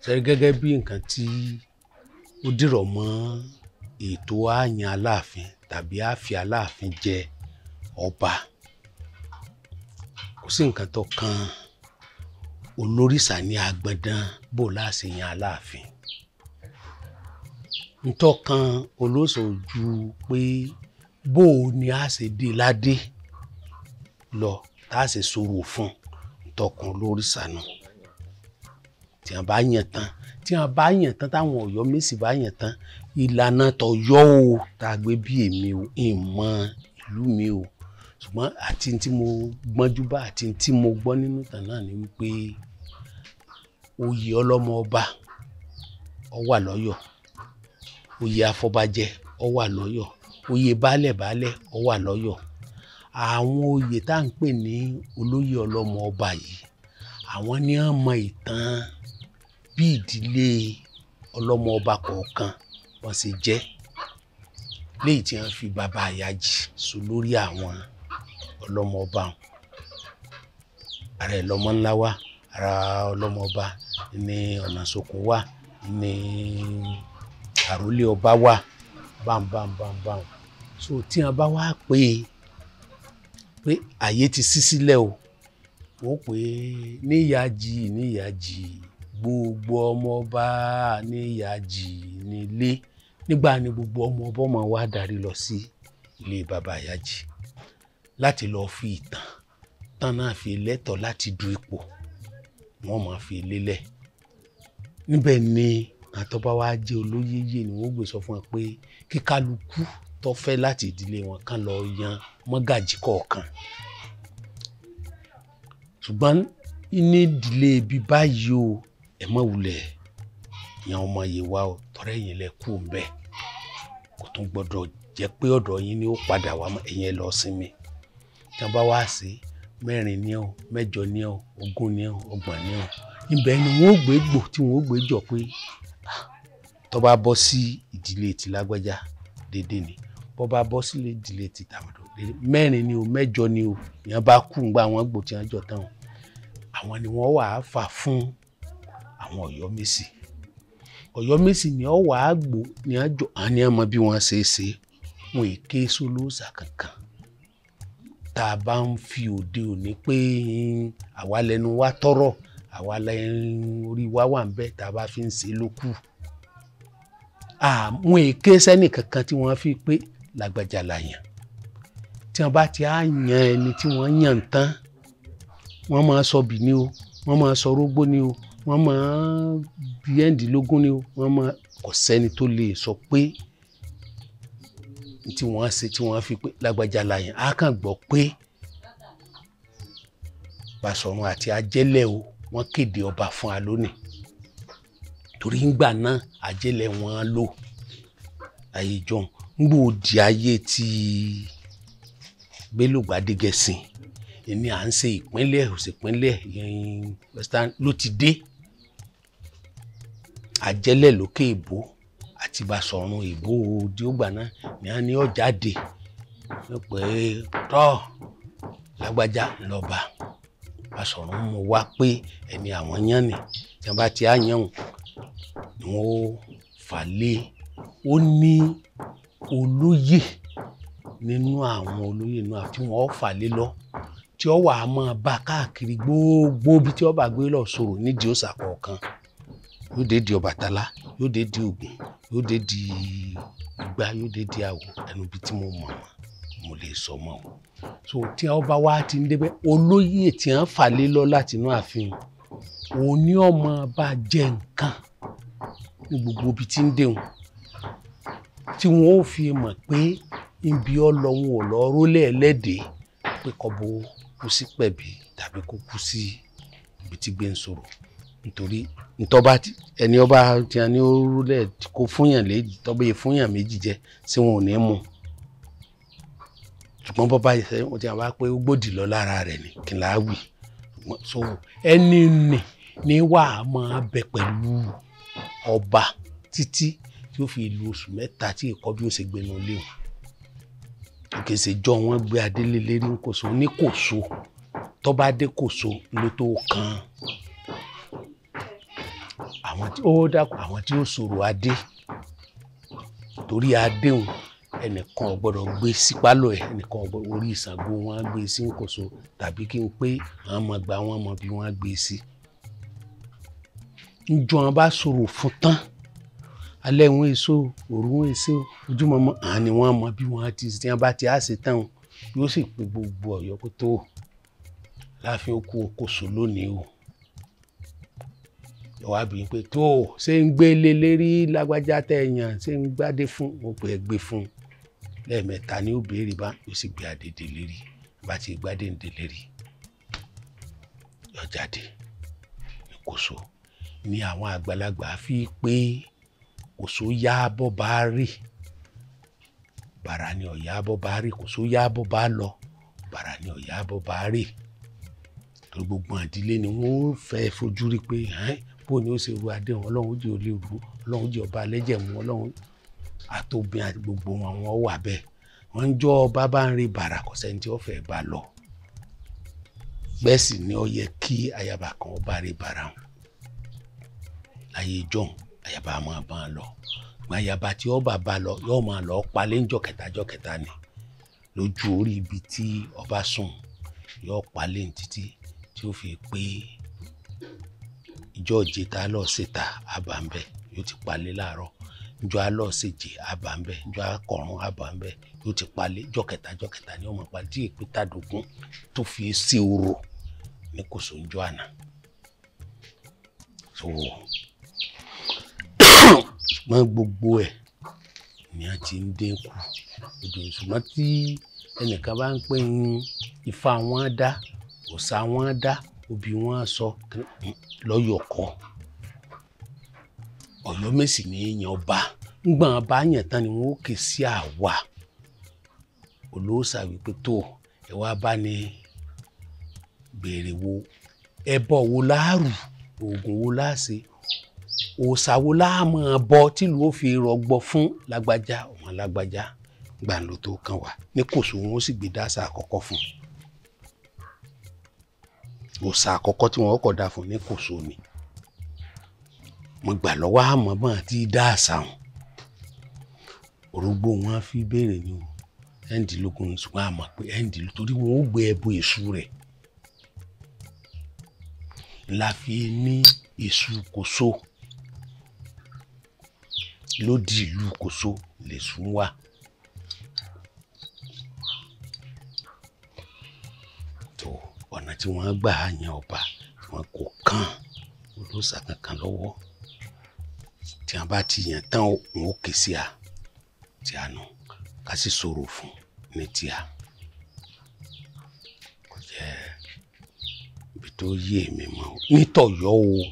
ṣe gẹ́gẹ́ bí nǹkan tí ó dìrọ̀ mọ́ ètò àyàn Aláàfin tàbí àfi Aláàfin jẹ ọba kò sí nǹkan tó kan olórìṣà ní Agbọ̀ndàn bó láṣẹ yan Aláàfin ntọ́ kan olóṣò ju pé bó ni a ṣe dé ládé lọ tá a ṣe sọ̀rọ̀ fún ntọ́kan olórìṣà náà tí wọ́n bá yàn tán táwọn Ọ̀yọ́mèsì bá yàn tán ìlànà t'Ọ̀yọ́ o tá a gbé bí èmi o ìmọ̀ ìlú mi o ṣùgbọ́n àti tí mo gbọ́njú bá àti tí mo gbọ́ nínú ìtàn náà ni wípé oyè ọlọ́mọ ọba ó wà lọ́yọ̀ oyè afọbajẹ ó wà lọ́yọ̀ oyè baálẹ̀ ó wà lọ́yọ̀ àwọn oyè tá à ń pè ní olóyè ọlọ́mọ ọba yìí àwọn ni wọ́n mọ ìtàn bí ìdílé ọlọ́mọ ọba kọ̀ọ̀kan wọ́n ṣe jẹ́ léyìí tí wọ́n fi bàbá Àyájì sọ lórí àwọn ọlọ́mọ ọba wọn ara ẹ̀ lọ́mọ ńlá wá ara ọlọ́mọ ọba ní Ọ̀nàsókun wá ní àrólé ọba wá bámbámbámbám so tí wọ́n bá wá pé àyè ti ṣí sílẹ̀ o wọ́n pè níyàjì gbogbo ọmọ ọba níyàjì nílé nígbà ni gbogbo ọmọ ọba máa wá darí lọ sí ilé bàbá Àyájì láti lọ fi ìtàn tán náà fi lẹ́tọ̀ọ́ láti du ipò wọ́n máa fi lélẹ̀ níbẹ̀ ni àtọ́bá wa jẹ́ olóyè yìí ni wọ́n gbé sọ fún wọn pé kí kálukú tó fẹ́ láti ìdílé wọn kàn lọ yan mọ́gàjí kọ̀ọ̀kan ṣùgbọ́n ní ìdílé ibi báyìí o ẹ má wulẹ̀ yan ọmọ yìí wá o tọ́rẹ́ yín lẹ kú ń bẹ̀ kò tún gbọ́dọ̀ jẹ́ pé ọ̀dọ̀ yín ni ó padà wá ẹ̀yìn lọ sinmi tí wọ́n bá wá sí 4 ní o 8 ní o 20 ní o 30 ní o ibẹ̀ ni wọ́n gbé gbò tí wọ́n gbé jọ pé tó bá bọ́ sí ìdílé ti lágbájá dédé ni bó bá bọ́ sí ìdílé ti tàmọ̀dọ̀ dédé 4 ní o 8 ní o ìyẹn bá kú ń gba àwọn gbò tí wọ́n jọ tán àwọn ni wọ́n wà á fà fún àwọn Ọ̀yọ́mèsì ni ọ wà á gbò ní àjọ àní àmọ́ bí wọ́n ṣe wọn èké sólóòṣà kankan tá a bá ń fi òde òní pé àwa lẹnu wa tọrọ àwa lẹnu orí wa wà ń bẹ tá a bá fi ń ṣe lókù àwọn èké sẹ́nì kankan tí wọ́n fi pé lágbájá la yàn tí wọ́n bá ti á yan ẹni tí wọ́n yàn tán wọ́n máa sọ bì ní o wọ́n máa sọ rógbó ní o wọ́n máa bí ẹ̀ǹdínlógún ní o wọ́n máa kò sẹ́ni tó lè sọ pé tí wọ́n ṣe tí wọ́n fi pé lágbájá la yàn á kàn gbọ́ pé Basọ̀run àti Ajẹ́lẹ̀ o wọ́n kéde ọba fún wa lónìí torí ńgbà náà Ajẹ́lẹ̀ wọn lò ayé jọ̀hún ńgbò di ayé tí Bello Gbádégẹṣin èmi à ń ṣe ìpínlẹ̀ òsèpínlẹ̀ western ló ti dé Ajẹ́lẹ̀ lókè ìbò àti Basọ̀run ìbò díògbà náà ni a ní ọ̀jáde pé tọ́ lágbájá lọ́ba Basọ̀run mú wá pé ẹni àwọn yán ni tí wọ́n bá ti á yàn ni wọ́n fà lé ó ní olóyè nínú àwọn olóyè náà tí wọ́n fà lé lọ tí ó wà á máa bá káàkiri gbogbo bí tí ó bá gbé lọ sọ̀rọ̀ nídìí òòṣà kọ̀ọ̀kan yóò dé di Ọbàtálá yóò dé di Ògún yóò dé di Ìgbá yóò dé di Àwọ̀ ẹnu bí tí mo mọ̀ mo lè sọ mọ́ o so tí wọ́n bá wá ti ń débẹ̀ olóyè tí wọ́n fà lé lọ láti inú ààfin òun ni ọmọ bá jẹ nǹkan ní gbogbo ibi tí ń déhùn tí wọ́n ó fi mọ̀ pé ibi ọlọ́run ò lọ rólẹ̀ ẹlẹ́dẹ̀ẹ́ pé kọ́bọ̀ kú sí pẹ̀bí tàbí kó kú sí ibi tí gbé ń sọ̀rọ̀ nítorí ntọ́ba ẹni ọba tí a ní ó rólẹ̀ kó fúnyàn lé tọ́ba yẹ fúnyàn méjì jẹ sí wọn ò ní mú ṣùgbọ́n bọ́ba yẹ wọ́n ti wá pé ó gbòdì lọ lára rẹ̀ ní kí n láà wì so ẹni ní wàá máa bẹ pẹ̀lú ọba títí tí ó fi lu oṣù 3 tí ìkọ́ bí ó ṣe gbénu léwu kèsè jọ wọn gbé adélé lérí Kòso ní Kòso tọ́ba dé Kòso ló tó kan àwọn tí ó dákun àwọn tí ó sọ̀rọ̀ adé torí adéhùn ẹnìkan ò gbọ́dọ̀ gbé sí pálọ̀ ẹ̀ ẹnìkan ò gbọ́dọ̀ orí Ṣàngó wọn gbé sí Kòso tàbí kí n pé àwọn ọmọ gba wọn mọ bí wọ́n gbé sí. njọ́ wọn bá sọ̀rọ̀ fún tán alẹ́ wọn èso òru wọn èso ojúmọmọ àwọn ni wọ́n mọ bí wọ́n ti tí wọ́n bá ti á ṣe tán yóò sì pé gbogbo Ọ̀yọ́ kó tó láàfin ó kú Kòso lónìí o. wàá bí pé tó ṣé ń gbé lé lérí lágbájá tẹ̀yàn ṣé ń gbádé fún wọn pé ẹ gbé fún lẹ́ẹ̀mẹ́ta ni ó béèrè bá yóò sì gbé adédè lérí bá ti gbádé ń dé lérí yọ jáde ní Kòso ní àwọn àgbàlagbà fi pé Kòso yá bọ́ bá rè bàrà ni ọ̀yá bọ́ bá rè Kòso yá bọ́ bá lọ bàrà ni ọ̀yá bọ́ bá rè torí gbogbo àdílé ni wọ́n fẹ́ fojú rí pé bó ni ó ṣe ru adé wọn Ọlọ́run jẹ́ olè ru Ọlọ́run jẹ́ ọba alẹ́jẹ̀ mú Ọlọ́run àtòbìn àti gbogbo wọn wà bẹ́ẹ̀ wọ́n ń jọ ọba bá ń rí bàrà kò sẹ́ni tí ó fẹ́ bá lọ bẹ́ẹ̀ sì ni ó yẹ kí ayaba kan ó bá rí bàrà wọn ayé jọ̀hún ayaba máa bá a lọ ayaba tí ọba bá lọ yóò máa lọ palẹ̀ ńjọ́ kẹta ni lójú orí ibi tí ọba sùn yóò palẹ̀ títí tí ó fi pé ìjọ ìjẹta lọ síta àbàǹbẹ yóò ti palẹ̀ láàárọ̀ ìjọ alọ ṣèjì àbàǹbẹ ìjọ akọrun àbàǹbẹ yóò ti palẹ̀ ìjọ kẹta ni ọmọ palẹ̀ tí èpè tàdógún tó fi sí oró ní Kòso ńjọ́ àná so ṣùgbọ́n gbogbo ẹ̀ ni a ti ń dínkù odò ṣùgbọ́n tí ẹnìkan bá ń pè ń Ifá wọn dá òòṣà wọn dá òbí wọn sọ lọ́yọ̀kọ́ Ọ̀yọ́mèsì ní èèyàn ọba ńgbọ̀n bá yàn tán ni wọn ó ké sí àwa olóòṣà wípé tó ẹ wá bá ní béèrè wo ẹbọ wo láàrù oògùn wo láàṣe òòṣà wo láàmọ̀ bọ tìlú ó fi rọgbọ fún lágbájá ọmọ lágbájá gbàǹlò tó kàn wá ní Kòso wọn ó sì gbé dáṣà àkọ́kọ́ fún òòṣà àkọ́kọ́ tí wọ́n kọ́ dá fún ní Kòso ni mo gbà lọ́wọ́ àmọ́ bọ́n àti dáṣà wọn orógbó wọn fi béèrè ní ẹ̀ǹdínlógún ṣùgbọ́n àmọ́ pé ẹ̀ǹdínlógún torí wọn ó gbé ẹbọ èṣù rẹ̀ la fi ní èṣù Kòso lódì ìlú Kòso lè sún wá. tó ọ̀nà tí wọ́n gbà á yan ọba wọn kò kàn olóòṣà kankan lọ́wọ́ tí wọ́n bá ti yàn tán òun ó ké sí a tí a nù ká sì sọ̀rọ̀ fún ní tí a kò jẹ́ ibi tó yé mi mọ́ nítọ̀yọ́ o.